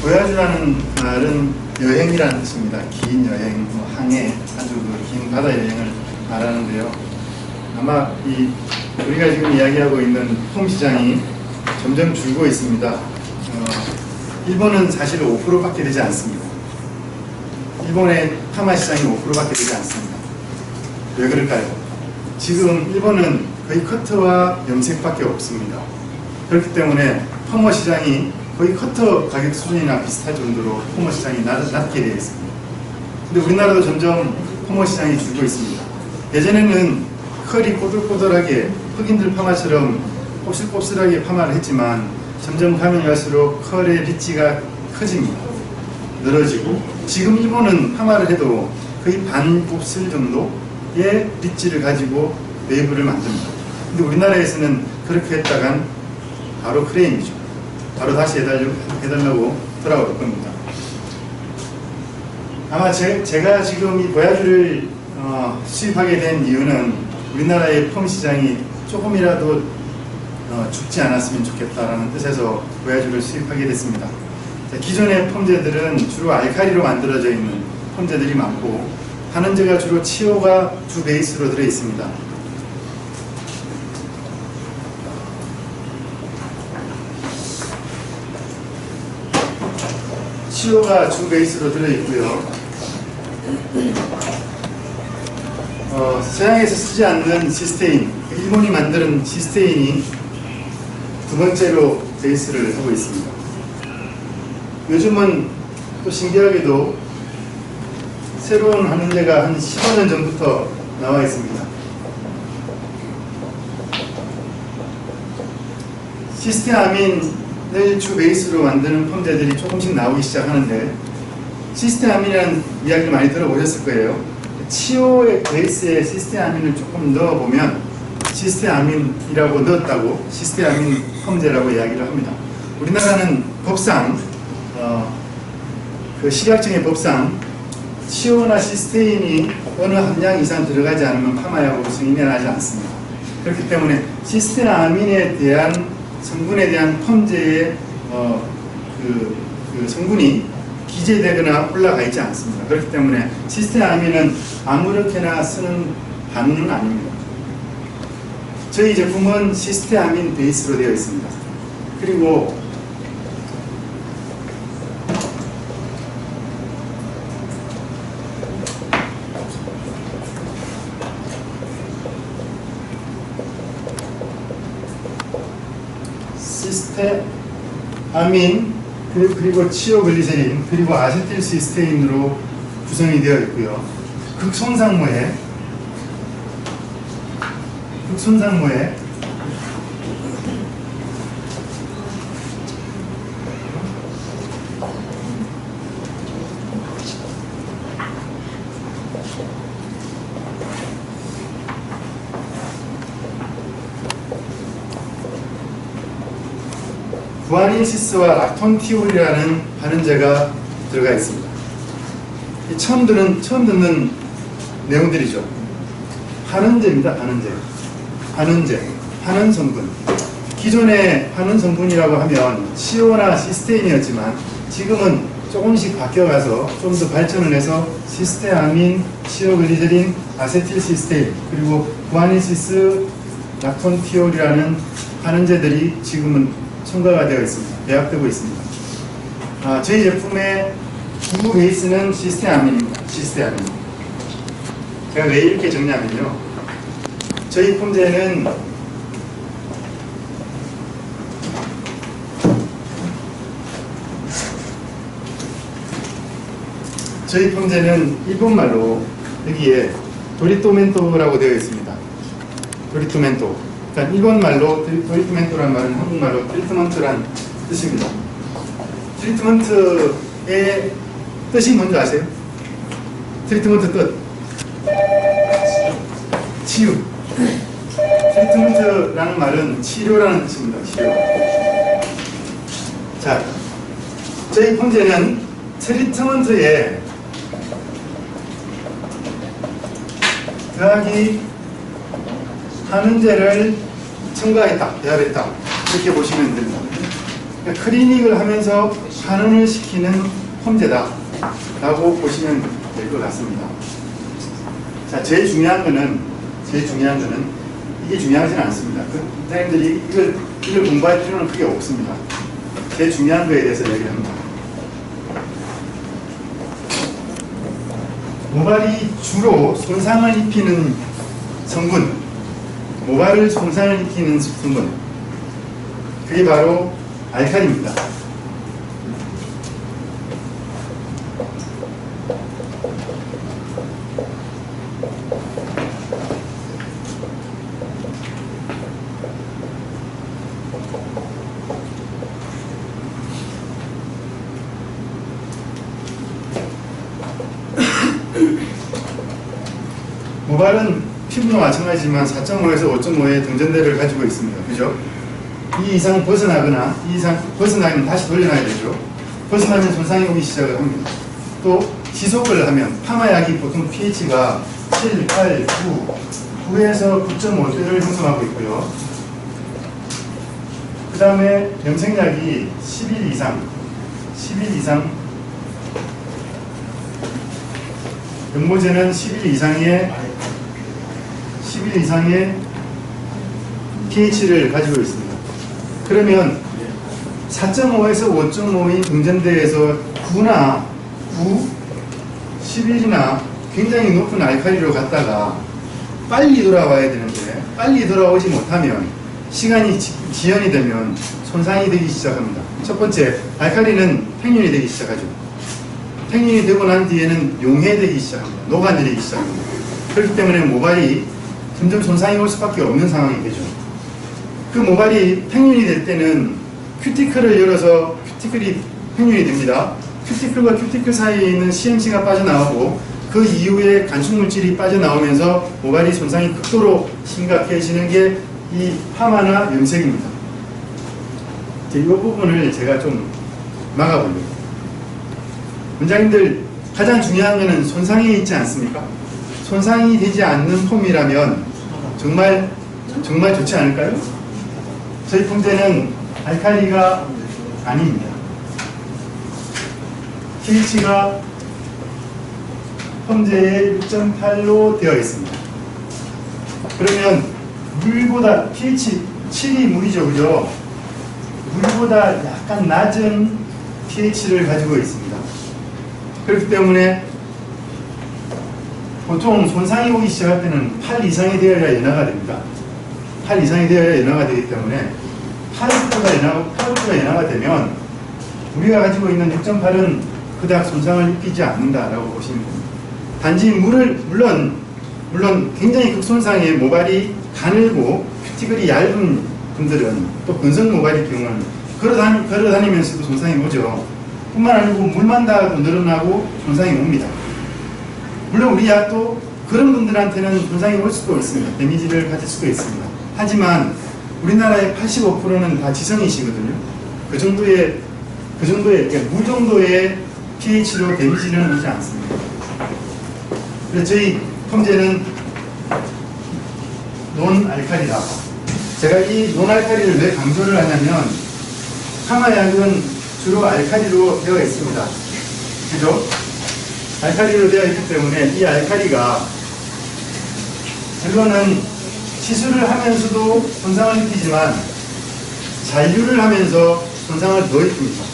보야주라는 말은 여행이라는 뜻입니다. 긴 여행, 항해, 아주 긴 바다 여행을 말하는데요. 아마 우리가 지금 이야기하고 있는 폼 시장이 점점 줄고 있습니다. 일본은 사실 5%밖에 되지 않습니다. 일본의 파마 시장이 5%밖에 되지 않습니다. 왜 그럴까요? 지금 일본은 거의 커트와 염색밖에 없습니다. 그렇기 때문에 펌머 시장이 거의 커터 가격 수준이나 비슷할 정도로 펌머 시장이 낮게 되어 있습니다. 근데 우리나라도 점점 펌머 시장이 줄고 있습니다. 예전에는 컬이 꼬들꼬들하게 흑인들 파마처럼 곱슬곱슬하게 파마를 했지만 점점 가면 갈수록 컬의 리치가 커집니다. 늘어지고 지금 일본은 파마를 해도 거의 반 곱슬 정도의 리치를 가지고 웨이브를 만듭니다. 근데 우리나라에서는 그렇게 했다간 바로 크레임이죠. 바로 다시 해달라고 돌아올 겁니다. 아마 제가 지금 이 보야주를 수입하게 된 이유는 우리나라의 펌 시장이 조금이라도 죽지 않았으면 좋겠다라는 뜻에서 보야주를 수입하게 됐습니다. 기존의 펌제들은 주로 알칼리로 만들어져 있는 펌제들이 많고 한은제가 주로 치오가 주 베이스로 들어 있습니다. 치오가 주 베이스로 들어있고요. 서양에서 쓰지 않는 시스테인, 일본이 만드는 시스테인이 두 번째로 베이스를 하고 있습니다. 요즘은 또 신기하게도 새로운 한은제가 한 15년 전부터 나와 있습니다. 시스테아민을 주 베이스로 만드는 펌제들이 조금씩 나오기 시작하는데, 시스테아민이라는 이야기를 많이 들어보셨을 거예요. 치오의 베이스에 시스테아민을 조금 넣어보면 시스테아민이라고 넣었다고 시스테아민 펌제라고 이야기를 합니다. 우리나라는 법상 그 식약청의 법상 치오나 시스테인이 어느 함량 이상 들어가지 않으면 파마약으로 승인을 하지 않습니다. 그렇기 때문에 시스테아민에 대한 성분에 대한 펌제의 그 성분이 기재되거나 올라가 있지 않습니다. 그렇기 때문에 시스테아민은 아무렇게나 쓰는 반응은 아닙니다. 저희 제품은 시스테아민 베이스로 되어 있습니다. 그리고 시스테아민 그리고 치오글리세린 그리고 아세틸시스테인으로 구성이 되어 있고요. 극손상모에 구아닌시스와 락톤티올이라는 한은제가 들어가 있습니다. 처음 듣는 내용들이죠. 한은제입니다. 한은 성분. 기존의 한은 성분이라고 하면 치오나 시스테인이었지만 지금은 조금씩 바뀌어가서 좀 더 발전을 해서 시스테아민, 치오글리세린, 아세틸시스테인 그리고 구아닌시스, 락톤티올이라는 한은제들이 지금은 첨가가 되어 있습니다. 배합되고 있습니다. 저희 제품의 주 베이스는 시스테아민입니다. 제가 왜 이렇게 적냐면요. 저희 폼제는 일본말로 여기에 도리토멘토라고 되어 있습니다. 도리토멘토. 그러니까 일본말로 트리트먼트라는 말은 한국말로 트리트먼트란 뜻입니다. 트리트먼트의 뜻이 뭔지 아세요? 트리트먼트 뜻. 치유. 트리트먼트라는 말은 치료라는 뜻입니다. 치료. 자, 저희 폼제는 트리트먼트에 더하기 한은제를 첨가했다, 배합했다 이렇게 보시면 됩니다. 그러니까 클리닉을 하면서 환원을 시키는 폼제다 라고 보시면 될 것 같습니다. 자, 제일 중요한 거는 이게 중요하지는 않습니다. 선생님들이 이걸 공부할 필요는 크게 없습니다. 제일 중요한 거에 대해서 얘기를 합니다. 모발이 주로 손상을 입히는 성분, 모발을 손상을 입히는 성분, 그게 바로 알칼리입니다. 모발은 피부도 마찬가지지만 4.5에서 5.5의 등전대를 가지고 있습니다. 그죠? 이 이상 벗어나거나 이 이상 벗어나면 다시 돌려놔야 되죠. 벗어나면 손상이 오기 시작을 합니다. 또 지속을 하면 파마약이 보통 pH가 7, 8, 9, 9에서 9.5대를 형성하고 있고요. 그 다음에 염색약이 11 이상 연모제는 11 이상의 pH를 가지고 있습니다. 그러면 4.5에서 5.5인 등전대에서 9, 11이나 굉장히 높은 알칼리로 갔다가 빨리 돌아와야 되는데 빨리 돌아오지 못하면 시간이 지연이 되면 손상이 되기 시작합니다. 첫 번째, 알칼리는 팽윤이 되기 시작하죠. 팽윤이 되고 난 뒤에는 용해되기 시작합니다. 노가내리기 시작합니다. 그렇기 때문에 모발이 점점 손상이 올 수밖에 없는 상황이 되죠. 그 모발이 팽윤이 될 때는 큐티클을 열어서 큐티클이 팽윤이 됩니다. 큐티클과 큐티클 사이에 있는 CMC가 빠져나오고 그 이후에 간축물질이 빠져나오면서 모발이 손상이 극도로 심각해지는 게 이 파마나 염색입니다. 이 부분을 제가 좀 막아보려고. 원장님들, 가장 중요한 것은 손상이 있지 않습니까? 손상이 되지 않는 폼이라면 정말 좋지 않을까요? 저희 폼제는 알칼리가 아닙니다. pH가 폼제에 6.8로 되어 있습니다. 그러면 물보다 pH 7이 물이죠, 그죠? 물보다 약간 낮은 pH를 가지고 있습니다. 그렇기 때문에 보통 손상이 오기 시작할 때는 8 이상이 되어야 연화가 됩니다. 8 이상이 되어야 연화가 되기 때문에 8부터가 연화가 되면 우리가 가지고 있는 6.8은 그닥 손상을 입히지 않는다라고 보시면 됩니다. 단지 물론 굉장히 극손상의 모발이 가늘고 큐티클이 얇은 분들은 또 근성 모발의 경우는 걸어다니면서도 손상이 오죠. 뿐만 아니고 물만 닿아도 늘어나고 손상이 옵니다. 물론 우리 약도 그런 분들한테는 손상이 올 수도 있습니다. 데미지를 가질 수도 있습니다. 하지만 우리나라의 85%는 다 지성이시거든요. 그 정도의 그러니까 물 정도의 pH로 데미지는 오지 않습니다. 그래서 저희 폼제는 논알칼리다. 제가 이 논알칼리를 왜 강조를 하냐면 파마약은 주로 알칼리로 되어 있습니다. 그죠? 알칼리로 되어 있기 때문에 이 알칼리가 물론은 시술을 하면서도 손상을 입히지만 잔류를 하면서 손상을 더 입힙니다.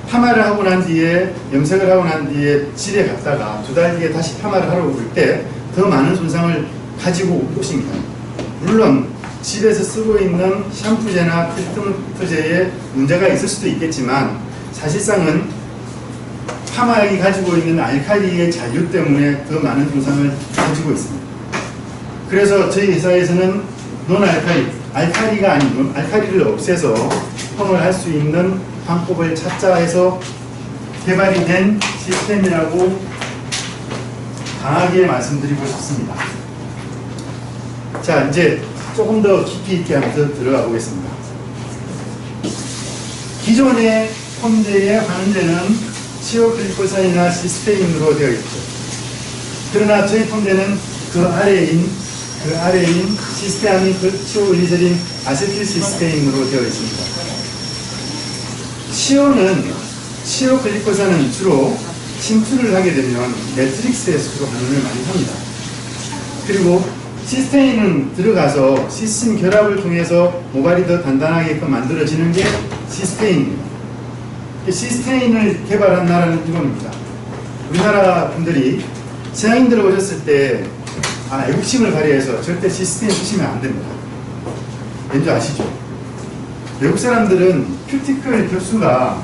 파마를 하고 난 뒤에 염색을 하고 난 뒤에 질에 갔다가 2달 뒤에 다시 파마를 하러 올 때 더 많은 손상을 가지고 오십니다. 물론 집에서 쓰고 있는 샴푸제나 트리트먼트제에 문제가 있을 수도 있겠지만 사실상은 파마약이 가지고 있는 알칼리의 잔류 때문에 더 많은 손상을 가지고 있습니다. 그래서 저희 회사에서는 알칼리가 아닌 알칼리를 없애서 펌을 할 수 있는 방법을 찾자 해서 개발이 된 시스템이라고 강하게 말씀드리고 싶습니다. 자, 이제 조금 더 깊이 있게 한번 들어가 보겠습니다. 기존의 폼제의 환원제는 치오글리코산이나 시스테인으로 되어 있죠. 그러나 저희 폼제는 그 아래인 시스테아민 치오글리세린 아세틸시스테인으로 되어 있습니다. 치오 글리코산은 주로 침투를 하게 되면 매트릭스에서 주로 반응을 많이 합니다. 그리고 시스테인은 들어가서 시스템 결합을 통해서 모발이 더 단단하게끔 만들어지는 게 시스테인입니다. 시스테인을 개발한 나라는 일본입니다. 우리나라 분들이 서양인들 오셨을 때 애국심을 발휘해서 절대 시스테인 쓰시면 안 됩니다. 왠지 아시죠? 외국 사람들은 큐티클 겹수가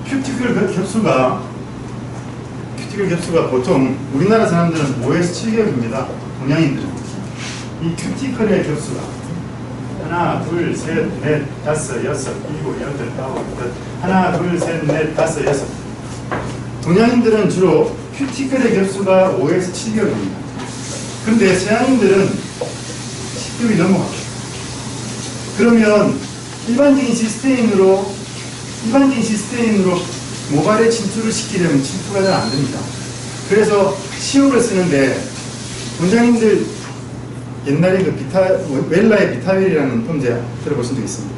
큐티클 겹수가 보통 우리나라 사람들은 5에서 7개월입니다. 동양인들은. 이 큐티클의 겹수가 하나, 둘, 셋, 넷, 다섯, 여섯, 일곱, 여덟, 아홉, 열. 하나, 둘, 셋, 넷, 다섯, 여섯. 동양인들은 주로 큐티클의 겹수가 5에서 7개월입니다. 그런데 서양인들은 10개월이 넘어갑니다. 그러면 일반적인 시스테인으로 모발에 침투를 시키려면 침투가 잘 안 됩니다. 그래서 치오를 쓰는데 원장님들 옛날에 웰라의 비타웰이라는 폼제 들어보신 적 있습니다.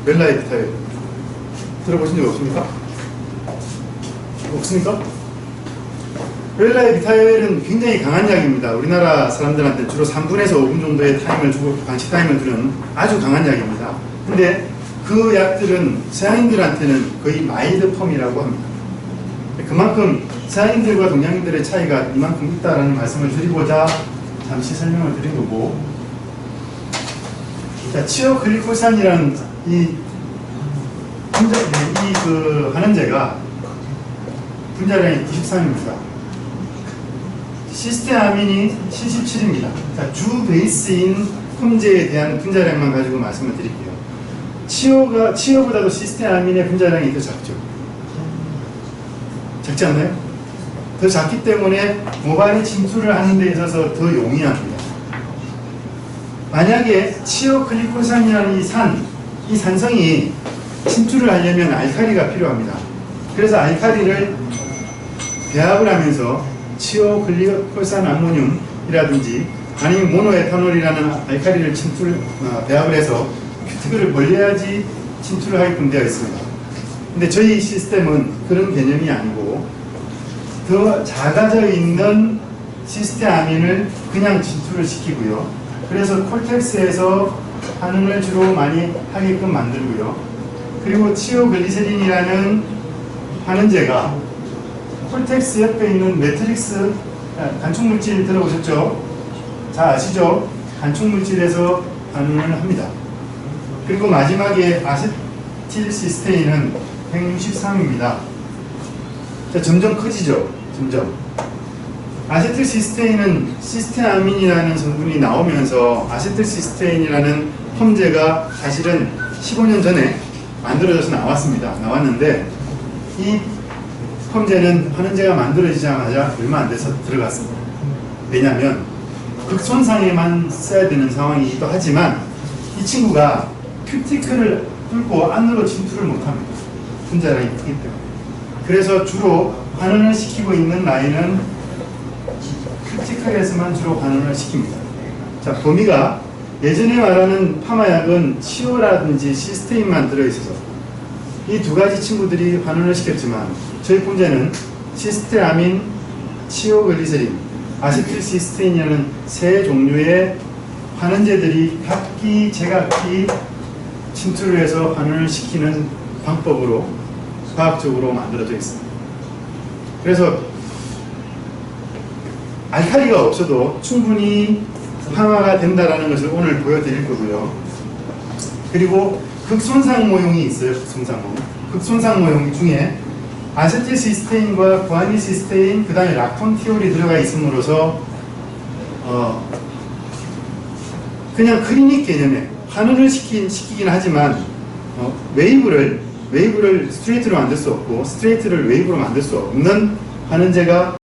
웰라의 비타웰 들어보신 적 없습니까? 없습니까? 웰라의 비타웰은 굉장히 강한 약입니다. 우리나라 사람들한테 주로 3분에서 5분 정도의 타임을 주고 방치 타임을 두는 아주 강한 약입니다. 근데 그 약들은 서양인들한테는 거의 마일드 폼이라고 합니다. 그만큼 서양인들과 동양인들의 차이가 이만큼 있다라는 말씀을 드리고자 잠시 설명을 드린 거고, 자, 치오글리코산이라는 환원제가 분자량이 93입니다. 시스테아민이 77입니다. 자, 주 베이스인 폼제에 대한 분자량만 가지고 말씀을 드릴게요. 치오보다도 시스테아민의 분자량이 더 작죠. 작지 않나요? 더 작기 때문에 모발이 침투를 하는 데 있어서 더 용이합니다. 만약에 치오글리코산이라는 이 산성이 침투를 하려면 알칼리가 필요합니다. 그래서 알칼리를 배합을 하면서 치오글리코산 암모늄이라든지 아니면 모노에탄올이라는 알칼리를 배합을 해서 큐티클을 벌려야지 침투를 하게끔 되어 있습니다. 근데 저희 시스템은 그런 개념이 아니고 더 작아져 있는 시스테아민을 그냥 침투를 시키고요. 그래서 콜텍스에서 반응을 주로 많이 하게끔 만들고요. 그리고 치오글리세린이라는 환원제가 콜텍스 옆에 있는 매트릭스 간축물질 들어보셨죠? 잘 아시죠? 간축물질에서 반응을 합니다. 그리고 마지막에 아세틸시스테인은 163입니다. 자, 점점 커지죠? 점점. 아세틸시스테인은 시스테아민이라는 성분이 나오면서 아세틸시스테인이라는 폼제가 사실은 15년 전에 만들어져서 나왔는데 이 폼제는 환원제가 만들어지자마자 얼마 안 돼서 들어갔습니다. 왜냐하면 극손상에만 써야 되는 상황이기도 하지만 이 친구가 큐티클을 뚫고 안으로 침투를 못합니다. 분자량이 크기 때문에. 그래서 주로 환원을 시키고 있는 라인은 큐티클에서만 주로 환원을 시킵니다. 자, 범위가 예전에 말하는 파마약은 치오라든지 시스테인만 들어있어서 이 두 가지 친구들이 환원을 시켰지만 저희 폼제는 시스테아민, 치오글리세린, 아세틸시스테인이라는 세 종류의 환원제들이 각기 제각기 침투를 해서 환원을 시키는 방법으로 과학적으로 만들어져 있습니다. 그래서 알칼리가 없어도 충분히 항화가 된다는 것을 오늘 보여드릴 거고요. 그리고 극손상 모형이 있어요. 극손상 모형 중에 아세틸시스테인과 구아니시스테인, 그 다음에 락톤티올이 들어가 있음으로써 그냥 클리닉 개념에 환원을 시키긴 하지만 웨이브를 스트레이트로 만들 수 없고 스트레이트를 웨이브로 만들 수 없는 환원제가